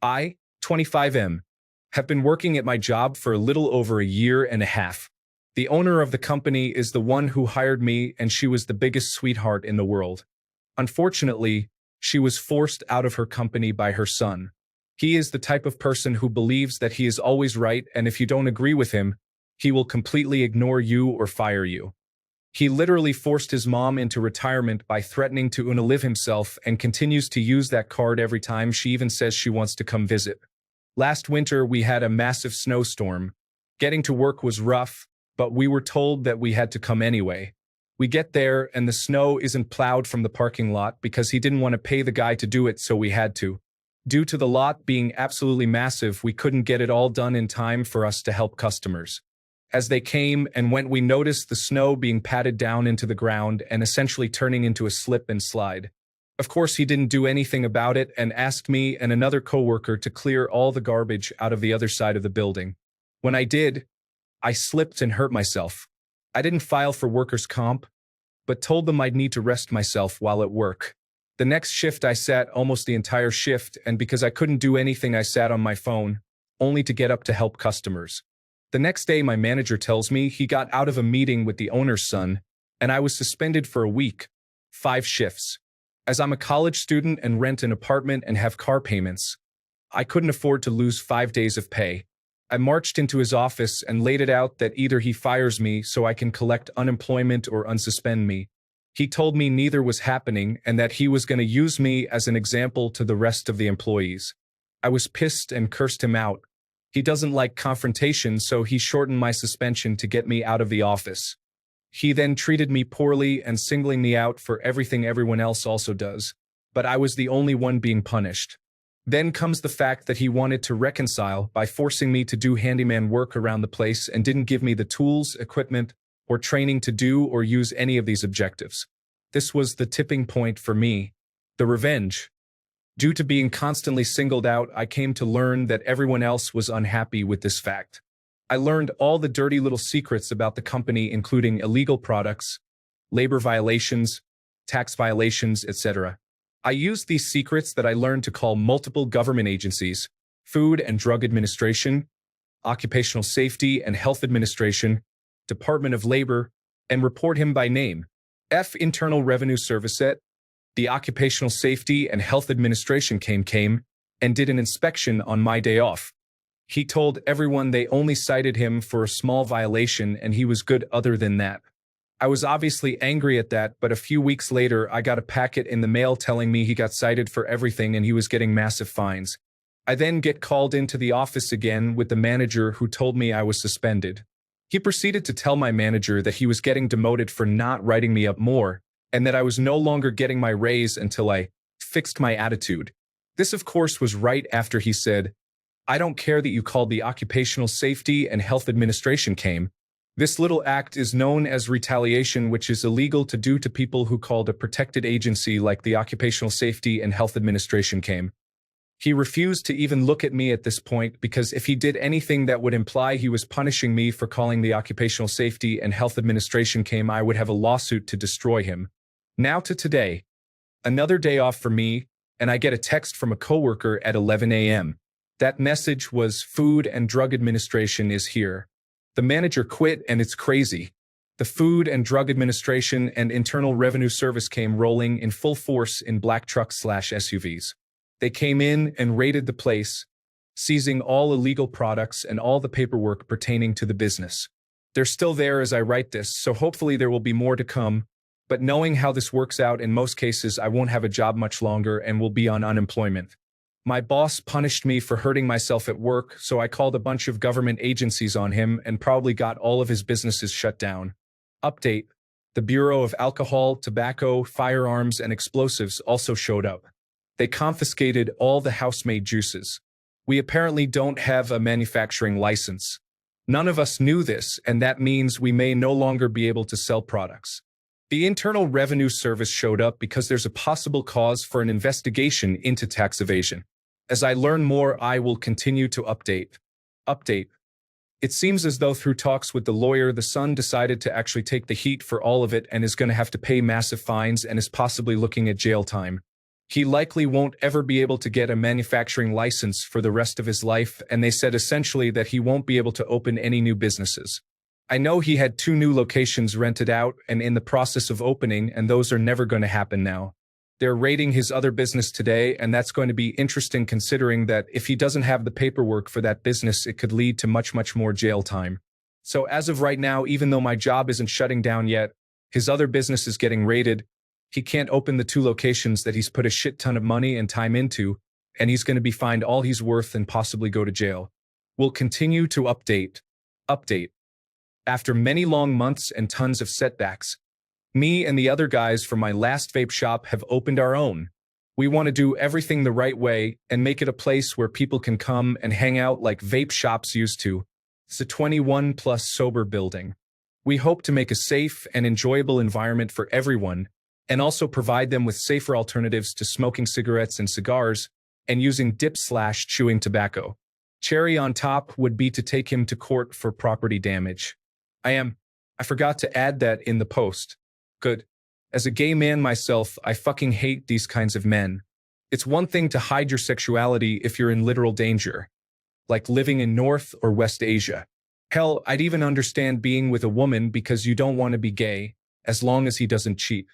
I, 25M, have been working at my job for a little over a year and a half. The owner of the company is the one who hired me, and she was the biggest sweetheart in the world. Unfortunately, she was forced out of her company by her son. He is the type of person who believes that he is always right, and if you don't agree with him, he will completely ignore you or fire you. He literally forced his mom into retirement by threatening to unalive himself and continues to use that card every time she even says she wants to come visit. Last winter, we had a massive snowstorm. Getting to work was rough, but we were told that we had to come anyway. We get there, and the snow isn't plowed from the parking lot because he didn't want to pay the guy to do it, so we had to. Due to the lot being absolutely massive, we couldn't get it all done in time for us to help customers. As they came and went, we noticed the snow being patted down into the ground and essentially turning into a slip and slide. Of course, he didn't do anything about it and asked me and another coworker to clear all the garbage out of the other side of the building. When I did, I slipped and hurt myself. I didn't file for workers' comp, but told them I'd need to rest myself while at work. The next shift I sat almost the entire shift, and because I couldn't do anything, I sat on my phone, only to get up to help customers. The next day, my manager tells me he got out of a meeting with the owner's son, and I was suspended for a week, 5 shifts. As I'm a college student and rent an apartment and have car payments, I couldn't afford to lose 5 days of pay. I marched into his office and laid it out that either he fires me so I can collect unemployment or unsuspend me. He told me neither was happening and that he was going to use me as an example to the rest of the employees. I was pissed and cursed him out. He doesn't like confrontation, so he shortened my suspension to get me out of the office. He then treated me poorly and singling me out for everything everyone else also does, but I was the only one being punished. Then comes the fact that he wanted to reconcile by forcing me to do handyman work around the place and didn't give me the tools, equipment, or training to do or use any of these objectives. This was the tipping point for me, the revenge. Due to being constantly singled out, I came to learn that everyone else was unhappy with this fact. I learned all the dirty little secrets about the company, including illegal products, labor violations, tax violations, etc. I used these secrets that I learned to call multiple government agencies, Food and Drug Administration, Occupational Safety and Health Administration, Department of Labor, and report him by name. Internal Revenue Service. The Occupational Safety and Health Administration came and did an inspection on my day off. He told everyone they only cited him for a small violation and he was good other than that. I was obviously angry at that, but a few weeks later I got a packet in the mail telling me he got cited for everything and he was getting massive fines. I then get called into the office again with the manager who told me I was suspended. He proceeded to tell my manager that he was getting demoted for not writing me up more, and that I was no longer getting my raise until I fixed my attitude. This, of course, was right after he said, "I don't care that you called the Occupational Safety and Health Administration came. This little act is known as retaliation, which is illegal to do to people who called a protected agency like the Occupational Safety and Health Administration came." He refused to even look at me at this point because if he did anything that would imply he was punishing me for calling the Occupational Safety and Health Administration came, I would have a lawsuit to destroy him. Now to today. Another day off for me, and I get a text from a coworker at 11 a.m. That message was, "Food and Drug Administration is here." The manager quit and it's crazy. The Food and Drug Administration and Internal Revenue Service came rolling in full force in black trucks/SUVs. They came in and raided the place, seizing all illegal products and all the paperwork pertaining to the business. They're still there as I write this, so hopefully there will be more to come. But knowing how this works out, in most cases, I won't have a job much longer and will be on unemployment. My boss punished me for hurting myself at work, so I called a bunch of government agencies on him and probably got all of his businesses shut down. Update: the Bureau of Alcohol, Tobacco, Firearms, and Explosives also showed up. They confiscated all the house-made juices. We apparently don't have a manufacturing license. None of us knew this, and that means we may no longer be able to sell products. The Internal Revenue Service showed up because there's a possible cause for an investigation into tax evasion. As I learn more, I will continue to update. It seems as though through talks with the lawyer, the son decided to actually take the heat for all of it and is going to have to pay massive fines and is possibly looking at jail time. He likely won't ever be able to get a manufacturing license for the rest of his life, and they said essentially that he won't be able to open any new businesses. I know he had 2 new locations rented out and in the process of opening, and those are never going to happen now. They're raiding his other business today, and that's going to be interesting considering that if he doesn't have the paperwork for that business, it could lead to much, much more jail time. So as of right now, even though my job isn't shutting down yet, his other business is getting raided. He can't open the 2 locations that he's put a shit ton of money and time into, and he's going to be fined all he's worth and possibly go to jail. We'll continue to update. Update. After many long months and tons of setbacks, me and the other guys from my last vape shop have opened our own. We want to do everything the right way and make it a place where people can come and hang out like vape shops used to. It's a 21 plus sober building. We hope to make a safe and enjoyable environment for everyone, and also provide them with safer alternatives to smoking cigarettes and cigars and using dip/chewing tobacco. Cherry on top would be to take him to court for property damage. I forgot to add that in the post. Good. As a gay man myself, I fucking hate these kinds of men. It's one thing to hide your sexuality if you're in literal danger, like living in North or West Asia. Hell, I'd even understand being with a woman because you don't want to be gay, as long as he doesn't cheat.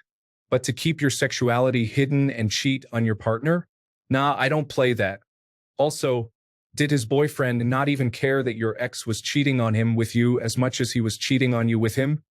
But to keep your sexuality hidden and cheat on your partner? Nah, I don't play that. Also, did his boyfriend not even care that your ex was cheating on him with you as much as he was cheating on you with him?